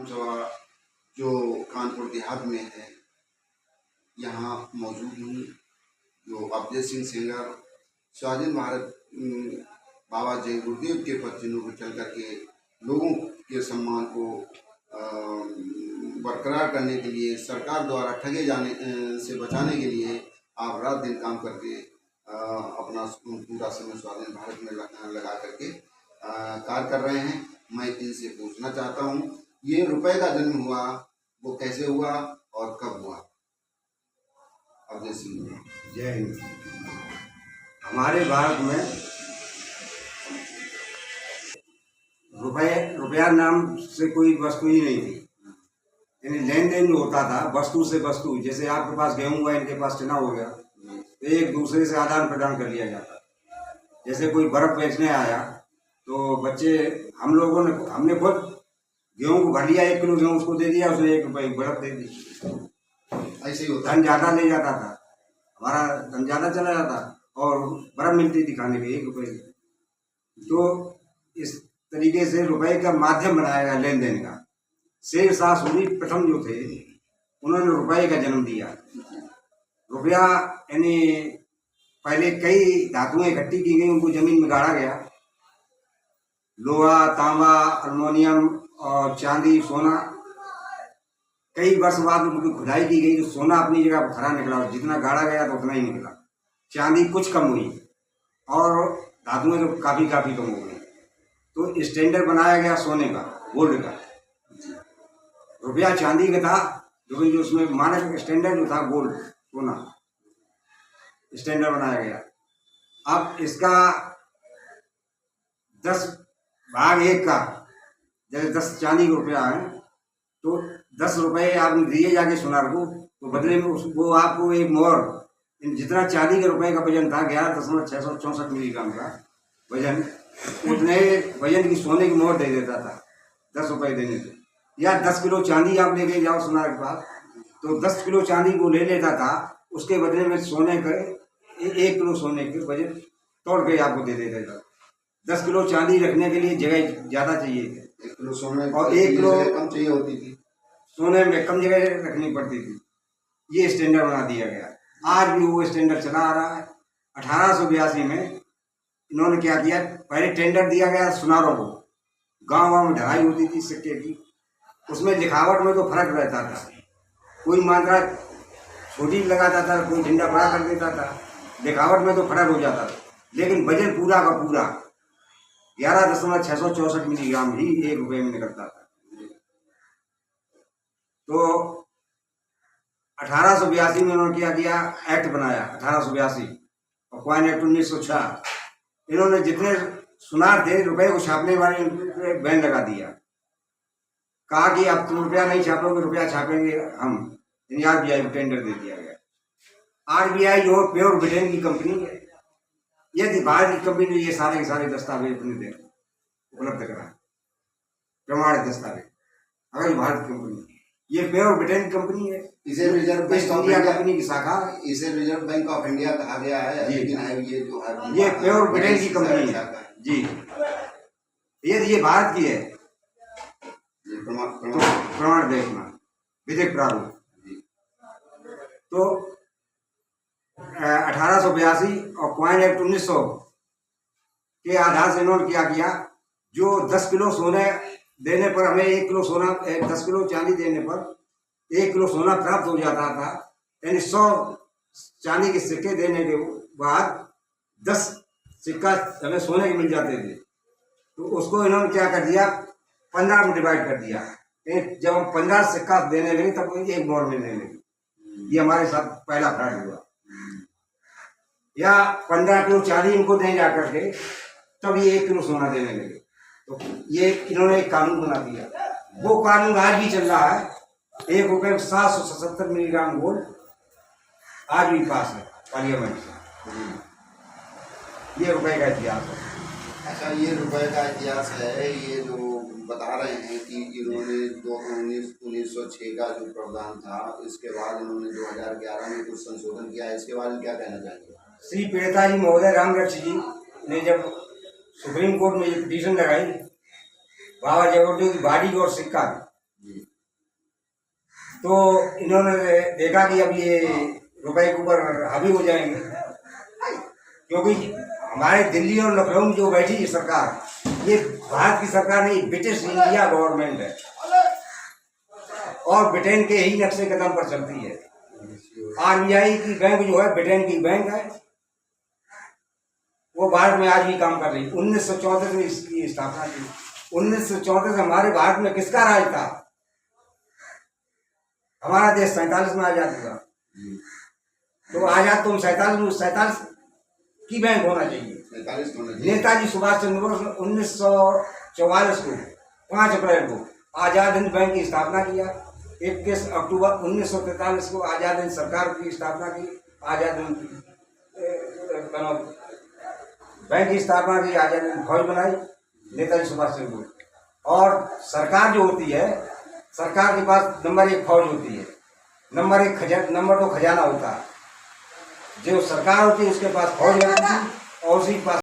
विधानसभा जो कानपुर देहात में है, यहाँ मौजूद हूँ। जो अवधेश सिंह सेंगर स्वाधीन भारत बाबा जय गुरुदेव के पद चिन्हों पर चल करके लोगों के सम्मान को बरकरार करने के लिए, सरकार द्वारा ठगे जाने से बचाने के लिए आप रात दिन काम करके अपना पूरा समय स्वाधीन भारत में लगा करके कार्य कर रहे हैं। मैं इनसे पूछना चाहता हूँ, ये रुपए का जन्म हुआ वो कैसे हुआ और कब हुआ? अवधेश सिंह। जय हिंद। हमारे भारत में रुपया नाम से कोई वस्तु ही नहीं थी। यानी लेन देन जो होता था वस्तु से वस्तु, जैसे आपके पास गेहूं हुआ, इनके पास चना हो गया, तो एक दूसरे से आदान प्रदान कर लिया जाता। जैसे कोई बर्फ बेचने आया तो बच्चे हमने खुद गेहूं को भर लिया, 1 किलो गेहूं उसको दे दिया, उसने 1 रुपये बर्फ दे दी। ऐसे ही होता। धन ज्यादा ले जाता था, हमारा धन ज्यादा चला जाता और बर्फ मिलती थी खाने के 1 रुपये की। तो इस तरीके से रुपए का माध्यम बनाया गया लेन देन का। शेर शाह सूरी प्रथम जो थे उन्होंने रुपए का जन्म दिया। रुपया यानी पहले कई धातुएं इकट्ठी की गई, उनको जमीन में गाड़ा गया। लोहा, तांबा, अल्मोनियम और चांदी, सोना, कई वर्ष बाद उनकी खुदाई की गई तो सोना अपनी जगह पर खरा निकला, जितना गाड़ा गया तो उतना ही निकला। चांदी कुछ कम हुई और धातुएं तो काफी कम हो गई। तो स्टैंडर्ड बनाया गया सोने का, गोल्ड का। रुपया चांदी का था, लेकिन जो उसमें मानक स्टैंडर्ड जो था गोल्ड, सोना स्टैंडर्ड बनाया गया। अब इसका 10/1 का, जैसे 10 चांदी का रुपया है तो 10 रुपये आपने दिए जाके सुनार को, तो बदले में वो आपको एक मोहर, जितना चांदी के रुपए का वजन था 11.664 मिलीग्राम का वजन, उतने वजन की सोने की मोहर दे देता था 10 रुपये देने से। या 10 किलो चांदी आप लेके जाओ सुनार के पास, तो 10 किलो चांदी को ले लेता था, उसके बदले में सोने के 1 किलो सोने के वजन तोड़ के आपको दे देता था। 10 किलो चांदी रखने के लिए जगह ज्यादा चाहिए थी, 1 किलो सोने और 1 किलो कम चाहिए होती थी, सोने में कम जगह रखनी पड़ती थी। ये स्टैंडर्ड बना दिया गया। आज भी वो स्टैंडर्ड चला आ रहा है। 1882 में इन्होंने क्या किया, पहले टेंडर दिया गया सुनारों को, गांव में ढलाई होती थी सिक्के की, उसमें लिखावट में तो फर्क रहता था। कोई मात्रा छोटी लगाता था, कोई झंडा बड़ा कर देता था, लिखावट में तो फर्क हो जाता था, लेकिन वजन पूरा का पूरा 11.664 मिलीग्राम ही 1 रुपये में निकलता था। तो 1882 में उन्होंने क्या किया, एक्ट बनाया 1882 और क्वाइन एक्ट 1906। इन्होंने जितने सुनार थे रुपए को छापने वाले बैन लगा दिया। कहा कि अब तुम रुपया नहीं छापोगे, रुपया छापेंगे हम। RBI को टेंडर दे दिया गया। RBI जो प्योर ब्रिटेन की कंपनी है, यदि भारत की कंपनी ने ये सारे के सारे दस्तावेज अपने दे उपलब्ध करा, प्रमाणित दस्तावेज, अगर भारत की कंपनी, ये प्योर ब्रिटेन की कंपनी है। इसे reserve bank of India company की शाखा, इसे रिजर्व बैंक ऑफ इंडिया कहा गया है, लेकिन ये जो है ये प्योर ब्रिटेन की कंपनी है जी। ये भारत की है, प्रमाण देखना, विधिक प्रारूप। तो 1882 और क्वाइन एक्ट 1900 के आधार से इन्होंने क्या किया, जो 10 किलो सोने देने पर हमें 1 किलो सोना, 10 किलो चांदी देने पर 1 किलो सोना प्राप्त हो जाता था। यानी 100 चांदी के सिक्के देने के बाद 10 सिक्का हमें सोने के मिल जाते थे। तो उसको इन्होंने क्या कर दिया, 15 में डिवाइड कर दिया। जब हम 15 सिक्का देने लगे तब 1 मोहर मिलने लगी। ये हमारे साथ पहला फ्रॉड हुआ। या 15 किलो चांदी इनको देने जा करके तब ये 1 किलो सोना देने लगे। तो ये इन्होंने एक कानून बना दिया। वो कानून आज भी चल रहा है। 1 रुपये में 777 मिलीग्राम गोल्ड आज भी पास है पार्लियामेंट से। ये रुपए का इतिहास है। अच्छा, ये रुपए का इतिहास है। ये जो बता रहे हैं कि इन्होंने 1906 का जो प्रावधान था, इसके बाद इन्होंने 2011 में कुछ संशोधन किया है, इसके बारे में क्या कहना चाहेंगे? श्री पीड़िता जी महोदय रामरक्ष जी ने जब सुप्रीम कोर्ट में ये पिटीशन लगाई, बाबा जगतदेव की बाडी और सिक्का तो इन्होंने देखा कि अब ये रुपए के ऊपर हावी हो जाएंगे, क्योंकि हमारे दिल्ली और लखनऊ में जो बैठी है सरकार, ये भारत की सरकार नहीं, ब्रिटिश इंडिया गवर्नमेंट है और ब्रिटेन के ही नक्शे कदम पर चलती है। आरबीआई की बैंक जो है ब्रिटेन की बैंक है, वो भारत में आज भी काम कर रही है। 1934 में इसकी स्थापना की। 1934 में हमारे भारत में किसका राज था? हमारा देश 47 में आजाद हुआ, तो आजाद तुम 47 की बैंक होना चाहिए। नेताजी सुभाष चंद्र बोस ने 1944 को 5 अप्रैल को आजाद हिंद बैंक की स्थापना किया। 21 अक्टूबर 1943 को आजाद हिंद सरकार की स्थापना की, आजाद हिंद बैंक की स्थापना की, आजाद हिंद फौज बनाई नेताजी सुभाष चंद्र बोस। और सरकार जो होती है, सरकार के पास नंबर 1 फौज होती है, नंबर 2 खजाना होता है। जो सरकार होती है उसके पास फौज होती है और उसी के पास